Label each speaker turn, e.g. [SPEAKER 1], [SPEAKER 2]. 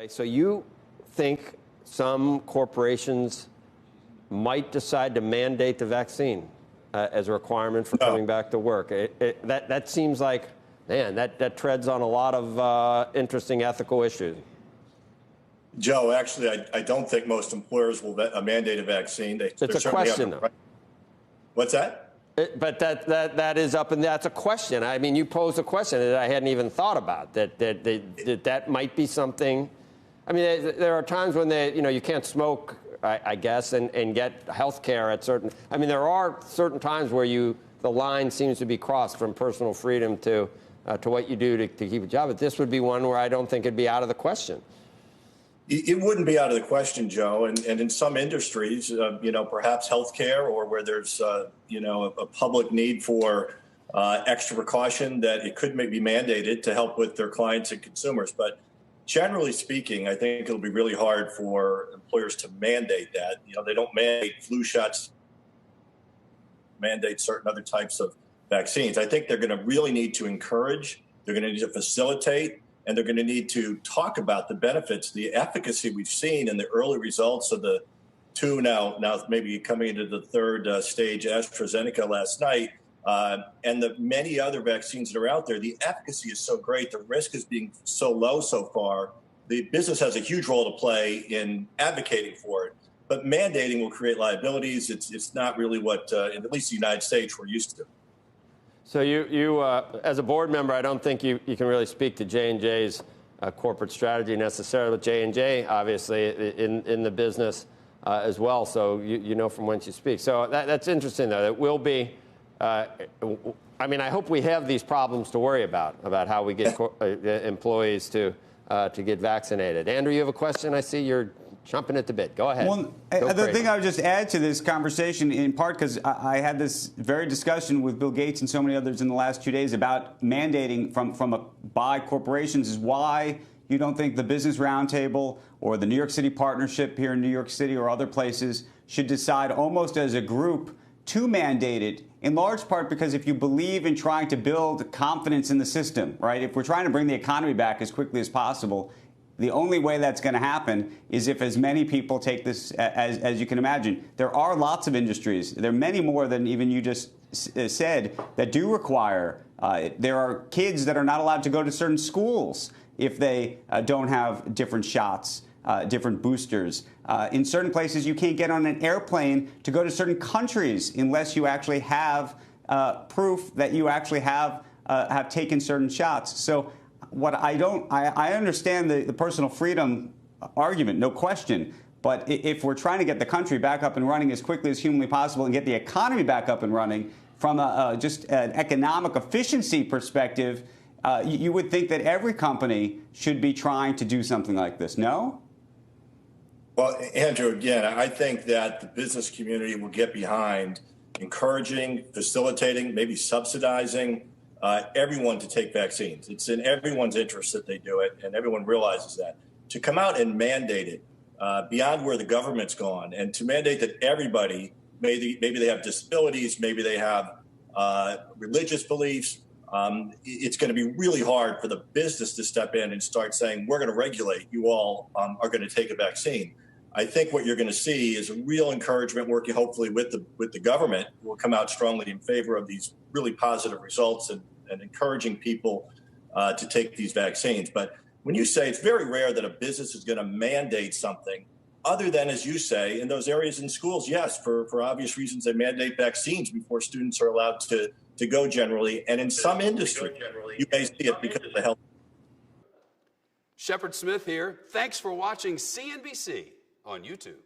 [SPEAKER 1] So you think some corporations might decide to mandate the vaccine as a requirement for coming back to work? That seems like, man, that treads on a lot of interesting ethical issues.
[SPEAKER 2] Joe, actually, I don't think most employers will mandate a vaccine.
[SPEAKER 1] It's a question, though.
[SPEAKER 2] What's that?
[SPEAKER 1] But that is up, and that's a question. I mean, you posed a question that I hadn't even thought about. That might be something. I mean, there are times when you can't smoke, I guess, and get health care at certain. I mean, there are certain times where the line seems to be crossed from personal freedom to what you do to keep a job. But this would be one where I don't think it'd be out of the question.
[SPEAKER 2] It wouldn't be out of the question, Joe. And in some industries, perhaps healthcare, or where there's, a public need for extra precaution, that it could be mandated to help with their clients and consumers. But generally speaking, I think it'll be really hard for employers to mandate that. They don't mandate flu shots, mandate certain other types of vaccines. I think they're going to really need to encourage, they're going to need to facilitate, and they're going to need to talk about the benefits, the efficacy we've seen in the early results of the two now maybe coming into the third stage AstraZeneca last night, and the many other vaccines that are out there. The efficacy is so great. The risk is being so low so far. The business has a huge role to play in advocating for it. But mandating will create liabilities. It's not really what, in at least the United States, we're used to.
[SPEAKER 1] So you as a board member, I don't think you can really speak to J&J's corporate strategy necessarily, but J&J obviously in the business as well. So you know from whence you speak. So that's interesting, though. It will be. I mean, I hope we have these problems to worry about how we get employees to get vaccinated. Andrew, you have a question? I see you're jumping at the bit. Go ahead.
[SPEAKER 3] Well, the thing I would just add to this conversation, in part because I had this very discussion with Bill Gates and so many others in the last 2 days about mandating by corporations, is why you don't think the Business Roundtable or the New York City Partnership here in New York City or other places should decide almost as a group to mandate it, in large part because if you believe in trying to build confidence in the system, right? If we're trying to bring the economy back as quickly as possible, the only way that's going to happen is if as many people take this as you can imagine. There are lots of industries. There are many more than even you just said that do require. There are kids that are not allowed to go to certain schools if they don't have different shots, different boosters. In certain places, you can't get on an airplane to go to certain countries unless you actually have proof that you actually have taken certain shots. So I understand the personal freedom argument, no question. But if we're trying to get the country back up and running as quickly as humanly possible and get the economy back up and running from just an economic efficiency perspective, you would think that every company should be trying to do something like this, no?
[SPEAKER 2] Well, Andrew, again, I think that the business community will get behind encouraging, facilitating, maybe subsidizing everyone to take vaccines. It's in everyone's interest that they do it, and everyone realizes that. To come out and mandate it beyond where the government's gone, and to mandate that everybody, maybe they have disabilities, maybe they have religious beliefs, it's going to be really hard for the business to step in and start saying, we're going to regulate, you all are going to take a vaccine. I think what you're going to see is a real encouragement working hopefully with the government who will come out strongly in favor of these really positive results and encouraging people to take these vaccines. But when you say it's very rare that a business is going to mandate something other than, as you say, in those areas in schools, yes, for obvious reasons, they mandate vaccines before students are allowed to go generally. And in some industry, you may see it because of the health.
[SPEAKER 4] Shepard Smith here. Thanks for watching CNBC on YouTube.